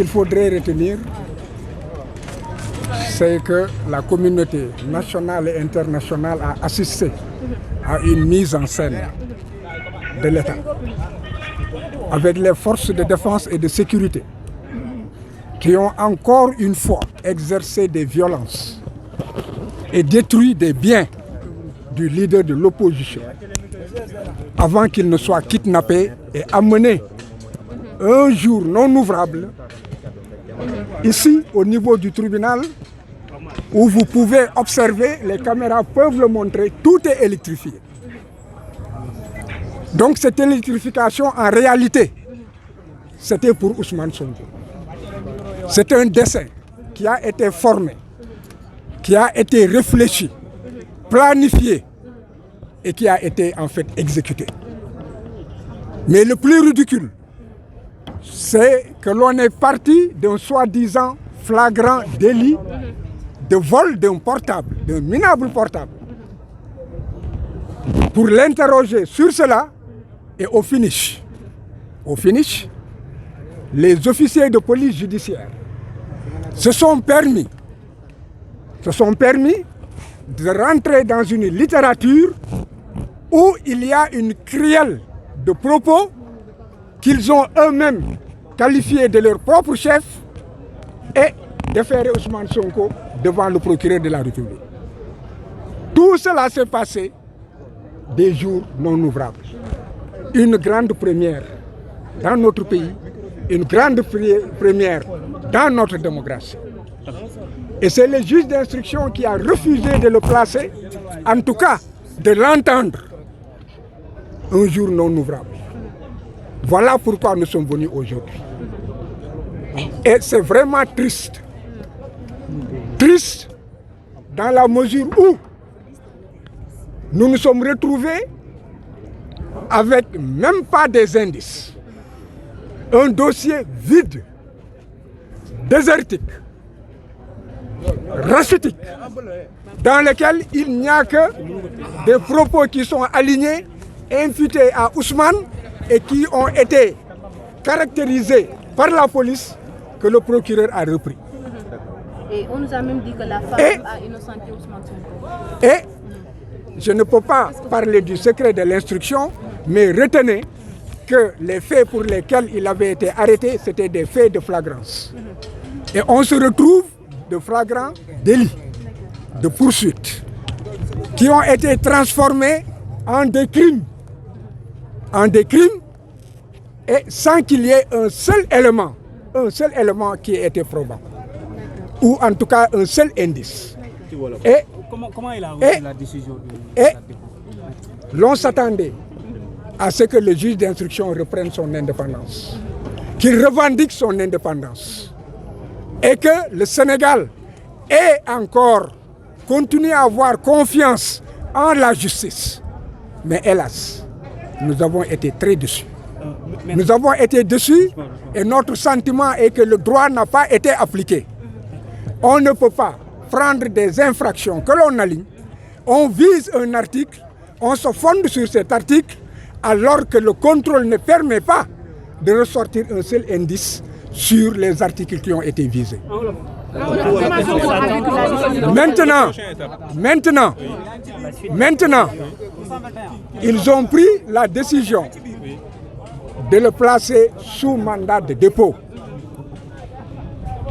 Il faudrait retenir, c'est que la communauté nationale et internationale a assisté à une mise en scène de l'État avec les forces de défense et de sécurité qui ont encore une fois exercé des violences et détruit des biens du leader de l'opposition avant qu'il ne soit kidnappé et amené un jour non ouvrable ici au niveau du tribunal où vous pouvez observer, les caméras peuvent le montrer, tout est électrifié. Donc cette électrification en réalité, c'était pour Ousmane Sonko. C'est un dessin qui a été formé, qui a été réfléchi, planifié et qui a été en fait exécuté. Mais le plus ridicule, c'est que l'on est parti d'un soi-disant flagrant délit de vol d'un portable, d'un minable portable, pour l'interroger sur cela et au finish, les officiers de police judiciaire se sont permis de rentrer dans une littérature où il y a une crielle de propos qu'ils ont eux-mêmes qualifiés de leur propre chef et déférer Ousmane Sonko devant le procureur de la République. Tout cela s'est passé des jours non ouvrables. Une grande première dans notre pays, une grande première dans notre démocratie. Et c'est le juge d'instruction qui a refusé de le placer, en tout cas de l'entendre, un jour non ouvrable. Voilà pourquoi nous sommes venus aujourd'hui. Et c'est vraiment triste. Triste dans la mesure où nous nous sommes retrouvés avec même pas des indices. Un dossier vide, désertique, rachitique, dans lequel il n'y a que des propos qui sont alignés, imputés à Ousmane et qui ont été caractérisés par la police que le procureur a repris. Et on nous a même dit que la femme a innocenté Ousmane Sonko. Et je ne peux pas parler du secret de l'instruction, mais retenez que les faits pour lesquels il avait été arrêté, c'était des faits de flagrance. Et on se retrouve de flagrants délits, de poursuites, qui ont été transformés en des crimes. Et sans qu'il y ait un seul élément qui ait été probant. Ou en tout cas un seul indice. Et comment il a reçu la décision de l'on s'attendait à ce que le juge d'instruction reprenne son indépendance, qu'il revendique son indépendance et que le Sénégal ait encore continué à avoir confiance en la justice. Mais hélas, nous avons été très déçus. Nous avons été déçus et notre sentiment est que le droit n'a pas été appliqué. On ne peut pas prendre des infractions que l'on aligne, on vise un article, on se fonde sur cet article, alors que le contrôle ne permet pas de ressortir un seul indice sur les articles qui ont été visés. Maintenant, ils ont pris la décision de le placer sous mandat de dépôt.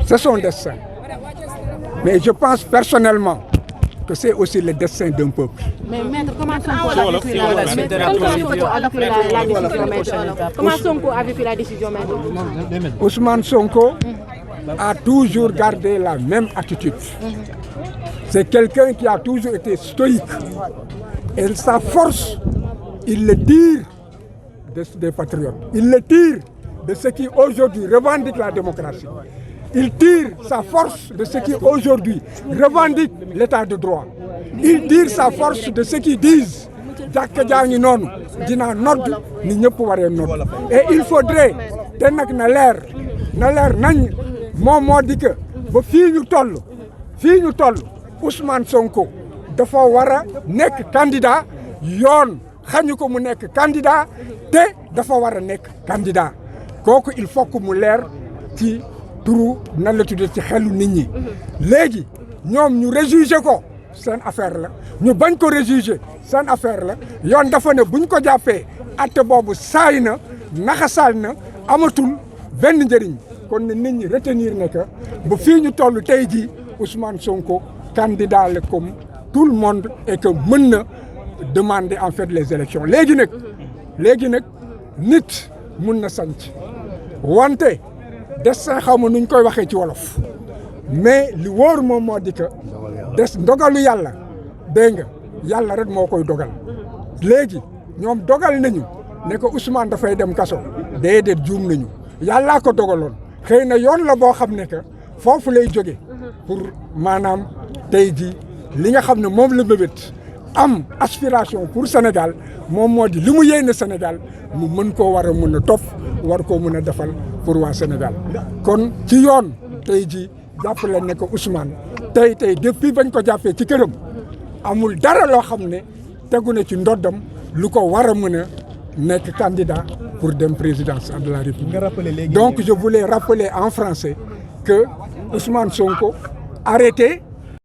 C'est son destin. Mais je pense personnellement que c'est aussi le destin d'un peuple. Mais maître, comment Sonko a vécu la décision, maître? Ousmane Sonko a toujours gardé la même attitude. C'est quelqu'un qui a toujours été stoïque. Et sa force, il le tire des patriotes. Il le tire de ceux qui aujourd'hui revendiquent la démocratie. Il tire sa force de ceux qui aujourd'hui revendiquent l'état de droit. Il tire sa force de ceux qui disent et il faudrait Ousmane Sonko dafa wara nek candidat yoon xañu ko mu nek candidat te dafa wara nek candidat kooku il faut que mu leer ci turu nan la tuddee ci xelu nit ñi léegi ñoom ñu réjugé ko seen affaire la ñu bañ ko réjugé seen affaire la yoon dafa ne buñ ko jàppee atte boobu saay na naxasaal na amatul benn njëriñ kon ne nit ñi retenir ne que ba fii ñu toll tey jii Ousmane Sonko candidat la comme tout le monde et que mën na demander en fait les élections léegi nag nit mun na sanc wante destin xaw ma nuñ koy waxee ci wolof mais li wóor moom moo di que des ndogalu yàlla dégg nga yàlla rek moo koy dogal léegi ñoom dogal nañu ne ko Ousmane dafay dem kaso déedéet juum nañu yàllaa ko dogaloon xëy na yoon la boo xam ne que foofu lay jóge pour maanaam tey ji li nga xam ne moom la bébét am aspiration pour Sénégal moom moo di li mu yéene Sénégal mu mën koo war a mën a topp war koo mën a defal pour waa Sénégal kon ci yoon tey ji jàpp leen ne ko Ousmane tey depuis bañ ko jàppee ci këram amul dara loo xam ne tegu na ci ndoddam lu ko war a mën a nekk candidat pour dem présidence de la République. Donc je voulais rappeler en français que Ousmane Sonko arrêté